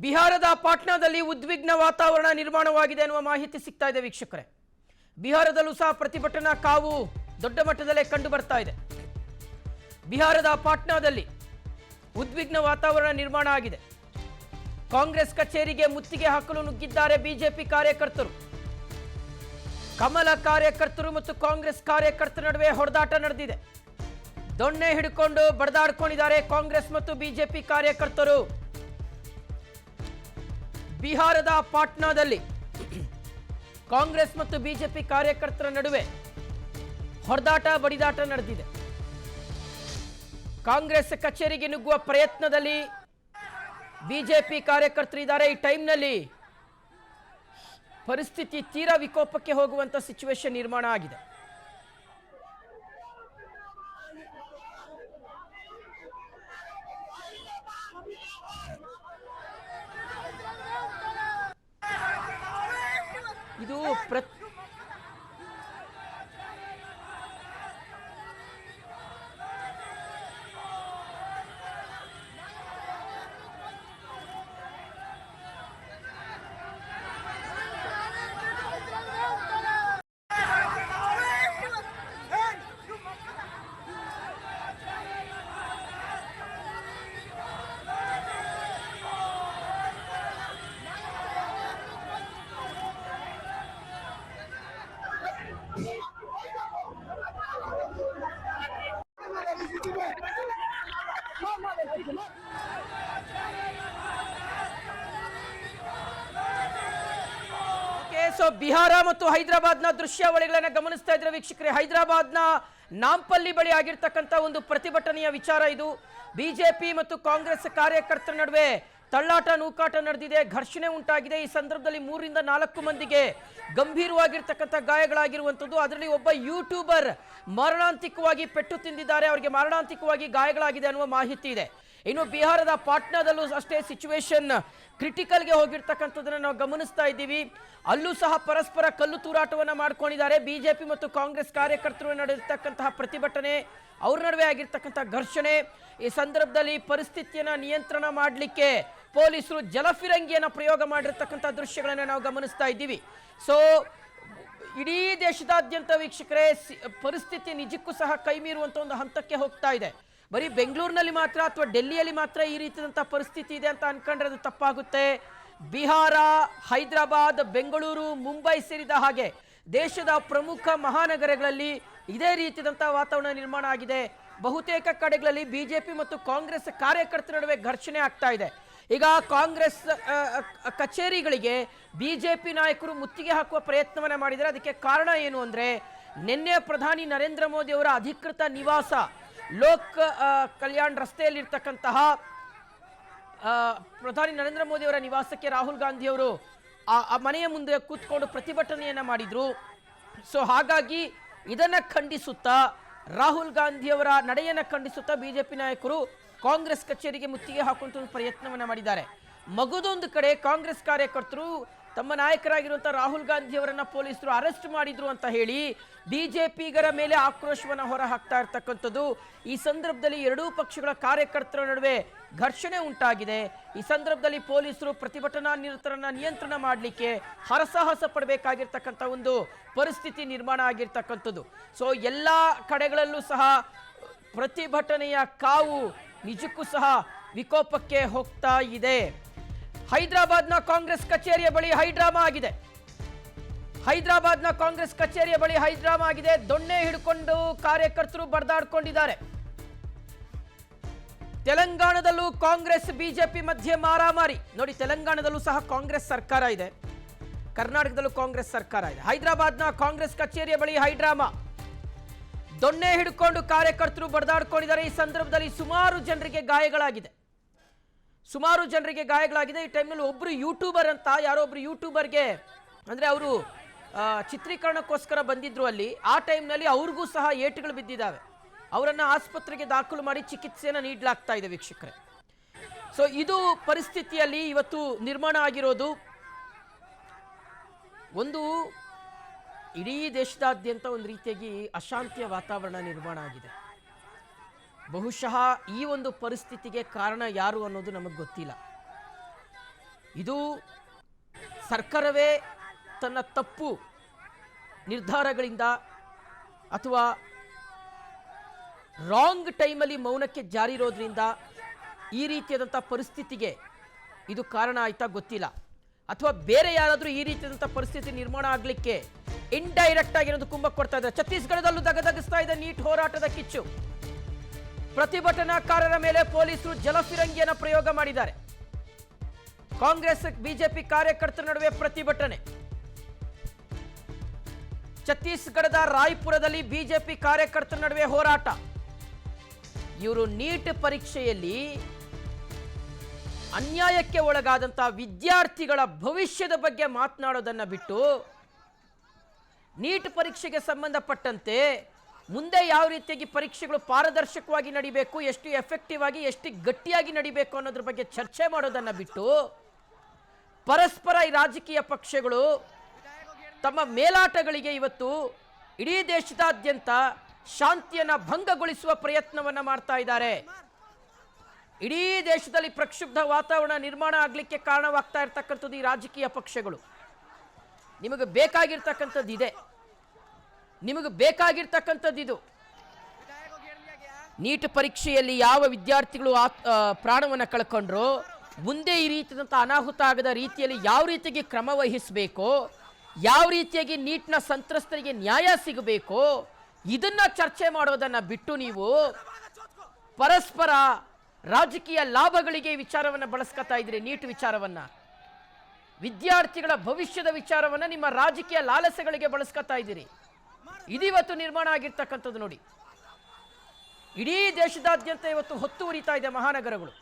ಬಿಹಾರದ ಪಾಟ್ನಾದಲ್ಲಿ ಉದ್ವಿಗ್ನ ವಾತಾವರಣ ನಿರ್ಮಾಣವಾಗಿದೆ ಎನ್ನುವ ಮಾಹಿತಿ ಸಿಗ್ತಾ ಇದೆ ವೀಕ್ಷಕರೇ. ಬಿಹಾರದಲ್ಲೂ ಸಹ ಪ್ರತಿಭಟನಾ ಕಾವು ದೊಡ್ಡ ಮಟ್ಟದಲ್ಲೇ ಕಂಡು ಬರ್ತಾ ಇದೆ. ಬಿಹಾರದ ಪಾಟ್ನಾದಲ್ಲಿ ಉದ್ವಿಗ್ನ ವಾತಾವರಣ ನಿರ್ಮಾಣ ಆಗಿದೆ. ಕಾಂಗ್ರೆಸ್ ಕಚೇರಿಗೆ ಮುತ್ತಿಗೆ ಹಾಕಲು ನುಗ್ಗಿದ್ದಾರೆ ಬಿಜೆಪಿ ಕಾರ್ಯಕರ್ತರು. ಕಮಲ ಕಾರ್ಯಕರ್ತರು ಮತ್ತು ಕಾಂಗ್ರೆಸ್ ಕಾರ್ಯಕರ್ತರ ನಡುವೆ ಹೊಡೆದಾಟ ನಡೆದಿದೆ. ದೊಣ್ಣೆ ಹಿಡಿಕೊಂಡು ಬಡದಾಡ್ಕೊಂಡಿದ್ದಾರೆ ಕಾಂಗ್ರೆಸ್ ಮತ್ತು ಬಿಜೆಪಿ ಕಾರ್ಯಕರ್ತರು. ಬಿಹಾರದ ಪಾಟ್ನಾದಲ್ಲಿ ಕಾಂಗ್ರೆಸ್ ಮತ್ತು ಬಿಜೆಪಿ ಕಾರ್ಯಕರ್ತರ ನಡುವೆ ಹೊಡೆದಾಟ ಬಡಿದಾಟ ನಡೆದಿದೆ. ಕಾಂಗ್ರೆಸ್ ಕಚೇರಿಗೆ ನುಗ್ಗುವ ಪ್ರಯತ್ನದಲ್ಲಿ ಬಿಜೆಪಿ ಕಾರ್ಯಕರ್ತರಿದ್ದಾರೆ. ಈ ಟೈಮ್ನಲ್ಲಿ ಪರಿಸ್ಥಿತಿ ತೀರಾ ವಿಕೋಪಕ್ಕೆ ಹೋಗುವಂತ ಸಿಚುವೇಶನ್ ನಿರ್ಮಾಣ ಆಗಿದೆ. ಇದು ಬಿಹಾರ ಮತ್ತು ಹೈದರಾಬಾದ್ನ ದೃಶ್ಯಾವಳಿಗಳನ್ನ ಗಮನಿಸ್ತಾ ಇದ್ರೆ ವೀಕ್ಷಕರೇ, ಹೈದರಾಬಾದ್ನ ನಾಂಪಲ್ಲಿ ಬಳಿ ಆಗಿರ್ತಕ್ಕಂಥ ಒಂದು ಪ್ರತಿಭಟನೆಯ ವಿಚಾರ ಇದು. ಬಿಜೆಪಿ ಮತ್ತು ಕಾಂಗ್ರೆಸ್ ಕಾರ್ಯಕರ್ತರ ನಡುವೆ ತಳ್ಳಾಟ ನೂಕಾಟ ನಡೆದಿದೆ, ಘರ್ಷಣೆ ಉಂಟಾಗಿದೆ. ಈ ಸಂದರ್ಭದಲ್ಲಿ 3 ರಿಂದ 4 ಮಂದಿಗೆ ಗಂಭೀರವಾಗಿರ್ತಕ್ಕಂಥ ಗಾಯಗಳಾಗಿರುವಂಥದ್ದು. ಅದರಲ್ಲಿ ಒಬ್ಬ ಯೂಟ್ಯೂಬರ್ ಮಾರಣಾಂತಿಕವಾಗಿ ಪೆಟ್ಟು ತಿಂದಿದ್ದಾರೆ, ಅವರಿಗೆ ಮಾರಣಾಂತಿಕವಾಗಿ ಗಾಯಗಳಾಗಿದೆ ಅನ್ನುವ ಮಾಹಿತಿ ಇದೆ. ಇನ್ನು ಬಿಹಾರದ ಪಾಟ್ನಾದಲ್ಲೂ ಅಷ್ಟೇ ಸಿಚುವೇಶನ್ ಕ್ರಿಟಿಕಲ್ಗೆ ಹೋಗಿರ್ತಕ್ಕಂಥದ್ದನ್ನು ನಾವು ಗಮನಿಸ್ತಾ ಇದ್ದೀವಿ. ಅಲ್ಲೂ ಸಹ ಪರಸ್ಪರ ಕಲ್ಲು ತೂರಾಟವನ್ನು ಮಾಡ್ಕೊಂಡಿದ್ದಾರೆ. ಬಿಜೆಪಿ ಮತ್ತು ಕಾಂಗ್ರೆಸ್ ಕಾರ್ಯಕರ್ತರು ನಡೆದಿರ್ತಕ್ಕಂತಹ ಪ್ರತಿಭಟನೆ, ಅವ್ರ ನಡುವೆ ಆಗಿರ್ತಕ್ಕಂಥ ಘರ್ಷಣೆ. ಈ ಸಂದರ್ಭದಲ್ಲಿ ಪರಿಸ್ಥಿತಿಯನ್ನು ನಿಯಂತ್ರಣ ಮಾಡಲಿಕ್ಕೆ ಪೊಲೀಸರು ಜಲಫಿರಂಗಿಯನ್ನು ಪ್ರಯೋಗ ಮಾಡಿರ್ತಕ್ಕಂಥ ದೃಶ್ಯಗಳನ್ನು ನಾವು ಗಮನಿಸ್ತಾ ಇದ್ದೀವಿ. ಸೊ ಇಡೀ ದೇಶದಾದ್ಯಂತ ವೀಕ್ಷಕರೇ ಪರಿಸ್ಥಿತಿ ನಿಜಕ್ಕೂ ಸಹ ಕೈ ಮೀರುವಂಥ ಒಂದು ಹಂತಕ್ಕೆ ಹೋಗ್ತಾ ಇದೆ. ಬರೀ ಬೆಂಗಳೂರಿನಲ್ಲಿ ಮಾತ್ರ ಅಥವಾ ಡೆಲ್ಲಿಯಲ್ಲಿ ಮಾತ್ರ ಈ ರೀತಿಯಾದಂಥ ಪರಿಸ್ಥಿತಿ ಇದೆ ಅಂತ ಅನ್ಕೊಂಡ್ರೆ ಅದು ತಪ್ಪಾಗುತ್ತೆ. ಬಿಹಾರ, ಹೈದರಾಬಾದ್, ಬೆಂಗಳೂರು, ಮುಂಬೈ ಸೇರಿದ ಹಾಗೆ ದೇಶದ ಪ್ರಮುಖ ಮಹಾನಗರಗಳಲ್ಲಿ ಇದೇ ರೀತಿಯಾದಂಥ ವಾತಾವರಣ ನಿರ್ಮಾಣ ಆಗಿದೆ. ಬಹುತೇಕ ಕಡೆಗಳಲ್ಲಿ ಬಿಜೆಪಿ ಮತ್ತು ಕಾಂಗ್ರೆಸ್ ಕಾರ್ಯಕರ್ತರ ನಡುವೆ ಘರ್ಷಣೆ ಆಗ್ತಾ ಇದೆ. ಈಗ ಕಾಂಗ್ರೆಸ್ ಕಚೇರಿಗಳಿಗೆ ಬಿಜೆಪಿ ನಾಯಕರು ಮುತ್ತಿಗೆ ಹಾಕುವ ಪ್ರಯತ್ನವನ್ನ ಮಾಡಿದ್ದಾರೆ. ಅದಕ್ಕೆ ಕಾರಣ ಏನು ಅಂದ್ರೆ, ನಿನ್ನೆ ಪ್ರಧಾನಿ ನರೇಂದ್ರ ಮೋದಿ ಅವರ ಅಧಿಕೃತ ನಿವಾಸ ಲೋಕ್ ಕಲ್ಯಾಣ್ ರಸ್ತೆಯಲ್ಲಿರ್ತಕ್ಕಂತಹ ಪ್ರಧಾನಿ ನರೇಂದ್ರ ಮೋದಿ ಅವರ ನಿವಾಸಕ್ಕೆ ರಾಹುಲ್ ಗಾಂಧಿ ಅವರು ಆ ಮನೆಯ ಮುಂದೆ ಕೂತ್ಕೊಂಡು ಪ್ರತಿಭಟನೆಯನ್ನ ಮಾಡಿದ್ರು. ಸೊ ಹಾಗಾಗಿ ಇದನ್ನ ಖಂಡಿಸುತ್ತಾ, ರಾಹುಲ್ ಗಾಂಧಿ ಅವರ ನಡೆಯನ್ನ ಖಂಡಿಸುತ್ತಾ ಬಿಜೆಪಿ ನಾಯಕರು ಕಾಂಗ್ರೆಸ್ ಕಚೇರಿಗೆ ಮುತ್ತಿಗೆ ಹಾಕುವಂತ ಪ್ರಯತ್ನವನ್ನ ಮಾಡಿದ್ದಾರೆ. ಮಗದೊಂದು ಕಡೆ ಕಾಂಗ್ರೆಸ್ ಕಾರ್ಯಕರ್ತರು ತಮ್ಮ ನಾಯಕರಾಗಿರುವಂತಹ ರಾಹುಲ್ ಗಾಂಧಿ ಅವರನ್ನ ಪೊಲೀಸರು ಅರೆಸ್ಟ್ ಮಾಡಿದ್ರು ಅಂತ ಹೇಳಿ ಬಿಜೆಪಿಗರ ಮೇಲೆ ಆಕ್ರೋಶವನ್ನ ಹೊರ ಹಾಕ್ತಾ ಇರ್ತಕ್ಕಂಥದ್ದು. ಈ ಸಂದರ್ಭದಲ್ಲಿ ಎರಡೂ ಪಕ್ಷಗಳ ಕಾರ್ಯಕರ್ತರ ನಡುವೆ ಘರ್ಷಣೆ ಉಂಟಾಗಿದೆ. ಈ ಸಂದರ್ಭದಲ್ಲಿ ಪೊಲೀಸರು ಪ್ರತಿಭಟನಾ ನಿರತರನ್ನ ನಿಯಂತ್ರಣ ಮಾಡಲಿಕ್ಕೆ ಹರಸಾಹಸ ಪಡಬೇಕಾಗಿರ್ತಕ್ಕಂಥ ಒಂದು ಪರಿಸ್ಥಿತಿ ನಿರ್ಮಾಣ ಆಗಿರ್ತಕ್ಕಂಥದ್ದು. ಸೊ ಎಲ್ಲ ಕಡೆಗಳಲ್ಲೂ ಸಹ ಪ್ರತಿಭಟನೆಯ ಕಾವು ನಿಜಕ್ಕೂ ಸಹ ವಿಕೋಪಕ್ಕೆ ಹೋಗ್ತಾ ಇದೆ. ಹೈದರಾಬಾದ್ನ ಕಾಂಗ್ರೆಸ್ ಕಚೇರಿಯ ಬಳಿ ಹೈಡ್ರಾಮಾ ಆಗಿದೆ. ಹೈದರಾಬಾದ್ನ ಕಾಂಗ್ರೆಸ್ ಕಚೇರಿಯ ಬಳಿ ಹೈಡ್ರಾಮಾ ಆಗಿದೆ. ದೊಣ್ಣೆ ಹಿಡ್ಕೊಂಡು ಕಾರ್ಯಕರ್ತರು ಬಡದಾಡ್ಕೊಂಡಿದ್ದಾರೆ. ತೆಲಂಗಾಣದಲ್ಲೂ ಕಾಂಗ್ರೆಸ್ ಬಿಜೆಪಿ ಮಧ್ಯೆ ಮಾರಾಮಾರಿ. ನೋಡಿ, ತೆಲಂಗಾಣದಲ್ಲೂ ಸಹ ಕಾಂಗ್ರೆಸ್ ಸರ್ಕಾರ ಇದೆ, ಕರ್ನಾಟಕದಲ್ಲೂ ಕಾಂಗ್ರೆಸ್ ಸರ್ಕಾರ ಇದೆ. ಹೈದರಾಬಾದ್ನ ಕಾಂಗ್ರೆಸ್ ಕಚೇರಿಯ ಬಳಿ ಹೈಡ್ರಾಮಾ. ದೊಣ್ಣೆ ಹಿಡ್ಕೊಂಡು ಕಾರ್ಯಕರ್ತರು ಬಡದಾಡ್ಕೊಂಡಿದ್ದಾರೆ. ಈ ಸಂದರ್ಭದಲ್ಲಿ ಸುಮಾರು ಜನರಿಗೆ ಗಾಯಗಳಾಗಿದೆ. ಈ ಟೈಮ್ನಲ್ಲಿ ಒಬ್ರು ಯೂಟ್ಯೂಬರ್ ಅಂತ ಯಾರೋ ಒಬ್ರು ಯೂಟ್ಯೂಬರ್ಗೆ ಅಂದ್ರೆ ಅವರು ಚಿತ್ರೀಕರಣಕ್ಕೋಸ್ಕರ ಬಂದಿದ್ರು ಅಲ್ಲಿ. ಆ ಟೈಮ್ನಲ್ಲಿ ಅವ್ರಿಗೂ ಸಹ ಏಟುಗಳು ಬಿದ್ದಿದ್ದಾವೆ. ಅವರನ್ನ ಆಸ್ಪತ್ರೆಗೆ ದಾಖಲು ಮಾಡಿ ಚಿಕಿತ್ಸೆಯನ್ನು ನೀಡಲಾಗ್ತಾ ಇದೆ ವೀಕ್ಷಕರೇ. ಸೊ ಇದು ಪರಿಸ್ಥಿತಿಯಲ್ಲಿ ಇವತ್ತು ನಿರ್ಮಾಣ ಆಗಿರೋದು. ಒಂದು ಇಡೀ ದೇಶದಾದ್ಯಂತ ಒಂದು ರೀತಿಯಾಗಿ ಅಶಾಂತಿಯ ವಾತಾವರಣ ನಿರ್ಮಾಣ ಆಗಿದೆ. ಬಹುಶಃ ಈ ಒಂದು ಪರಿಸ್ಥಿತಿಗೆ ಕಾರಣ ಯಾರು ಅನ್ನೋದು ನಮಗೆ ಗೊತ್ತಿಲ್ಲ. ಇದು ಸರ್ಕಾರವೇ ತನ್ನ ತಪ್ಪು ನಿರ್ಧಾರಗಳಿಂದ ಅಥವಾ ರಾಂಗ್ ಟೈಮಲ್ಲಿ ಮೌನಕ್ಕೆ ಜಾರಿ ಇರೋದ್ರಿಂದ ಈ ರೀತಿಯಾದಂಥ ಪರಿಸ್ಥಿತಿಗೆ ಇದು ಕಾರಣ ಆಯ್ತಾ ಗೊತ್ತಿಲ್ಲ, ಅಥವಾ ಬೇರೆ ಯಾರಾದರೂ ಈ ರೀತಿಯಾದಂಥ ಪರಿಸ್ಥಿತಿ ನಿರ್ಮಾಣ ಆಗಲಿಕ್ಕೆ ಇಂಡೈರೆಕ್ಟ್ ಆಗಿ ಏನಾದ್ರು ಕುಂಭ ಕೊಡ್ತಾ ಇದ್ದಾರೆ. ಛತ್ತೀಸ್ಗಢದಲ್ಲೂ ದಗದಗಿಸ್ತಾ ಇದೆ ನೀಟ್ ಹೋರಾಟದ ಕಿಚ್ಚು. ಪ್ರತಿಭಟನಾಕಾರರ ಮೇಲೆ ಪೊಲೀಸರು ಜಲಫಿರಂಗಿಯನ್ನು ಪ್ರಯೋಗ ಮಾಡಿದ್ದಾರೆ. ಕಾಂಗ್ರೆಸ್ ಬಿಜೆಪಿ ಕಾರ್ಯಕರ್ತರ ನಡುವೆ ಪ್ರತಿಭಟನೆ. ಛತ್ತೀಸ್ಗಢದ ರಾಯ್ಪುರದಲ್ಲಿ ಬಿಜೆಪಿ ಕಾರ್ಯಕರ್ತರ ನಡುವೆ ಹೋರಾಟ. ಇವರು ನೀಟ್ ಪರೀಕ್ಷೆಯಲ್ಲಿ ಅನ್ಯಾಯಕ್ಕೆ ಒಳಗಾದಂತಹ ವಿದ್ಯಾರ್ಥಿಗಳ ಭವಿಷ್ಯದ ಬಗ್ಗೆ ಮಾತನಾಡೋದನ್ನ ಬಿಟ್ಟು ನೀಟ್ ಪರೀಕ್ಷೆಗೆ ಸಂಬಂಧಪಟ್ಟಂತೆ ಮುಂದೆ ಯಾವ ರೀತಿಯಾಗಿ ಪರೀಕ್ಷೆಗಳು ಪಾರದರ್ಶಕವಾಗಿ ನಡಿಬೇಕು, ಎಷ್ಟು ಎಫೆಕ್ಟಿವ್ ಆಗಿ ಎಷ್ಟು ಗಟ್ಟಿಯಾಗಿ ನಡಿಬೇಕು ಅನ್ನೋದ್ರ ಬಗ್ಗೆ ಚರ್ಚೆ ಮಾಡೋದನ್ನ ಬಿಟ್ಟು ಪರಸ್ಪರ ಈ ರಾಜಕೀಯ ಪಕ್ಷಗಳು ತಮ್ಮ ಮೇಲಾಟಗಳಿಗೆ ಇವತ್ತು ಇಡೀ ದೇಶದಾದ್ಯಂತ ಶಾಂತಿಯನ್ನ ಭಂಗಗೊಳಿಸುವ ಪ್ರಯತ್ನವನ್ನ ಮಾಡ್ತಾ ಇದ್ದಾರೆ. ಇಡೀ ದೇಶದಲ್ಲಿ ಪ್ರಕ್ಷುಬ್ಧ ವಾತಾವರಣ ನಿರ್ಮಾಣ ಆಗಲಿಕ್ಕೆ ಕಾರಣವಾಗ್ತಾ ಇರ್ತಕ್ಕಂಥದ್ದು ಈ ರಾಜಕೀಯ ಪಕ್ಷಗಳು. ನಿಮಗೆ ಬೇಕಾಗಿರ್ತಕ್ಕಂಥದ್ದು ಇದೆ, ನಿಮಗೆ ಬೇಕಾಗಿರ್ತಕ್ಕಂಥದ್ದು ಇದು. ನೀಟ್ ಪರೀಕ್ಷೆಯಲ್ಲಿ ಯಾವ ವಿದ್ಯಾರ್ಥಿಗಳು ಪ್ರಾಣವನ್ನು ಕಳ್ಕೊಂಡ್ರು, ಮುಂದೆ ಈ ರೀತಿಯಾದಂಥ ಅನಾಹುತ ಆಗದ ರೀತಿಯಲ್ಲಿ ಯಾವ ರೀತಿಯಾಗಿ ಕ್ರಮ ವಹಿಸಬೇಕು, ಯಾವ ರೀತಿಯಾಗಿ ನೀಟ್ನ ಸಂತ್ರಸ್ತರಿಗೆ ನ್ಯಾಯ ಸಿಗಬೇಕು, ಇದನ್ನ ಚರ್ಚೆ ಮಾಡೋದನ್ನ ಬಿಟ್ಟು ನೀವು ಪರಸ್ಪರ ರಾಜಕೀಯ ಲಾಭಗಳಿಗೆ ಈ ವಿಚಾರವನ್ನು ಬಳಸ್ಕೊತಾ ಇದ್ದೀರಿ. ನೀಟ್ ವಿಚಾರವನ್ನ, ವಿದ್ಯಾರ್ಥಿಗಳ ಭವಿಷ್ಯದ ವಿಚಾರವನ್ನ ನಿಮ್ಮ ರಾಜಕೀಯ ಲಾಲಸೆಗಳಿಗೆ ಬಳಸ್ಕೊತಾ ಇದ್ದೀರಿ. ಇದಿವತ್ತು ನಿರ್ಮಾಣ ಆಗಿರ್ತಕ್ಕಂಥದ್ದು ನೋಡಿ. ಇಡೀ ದೇಶದಾದ್ಯಂತ ಇವತ್ತು ಹೊತ್ತು ಉರಿತಾ ಇದೆ ಮಹಾನಗರಗಳು.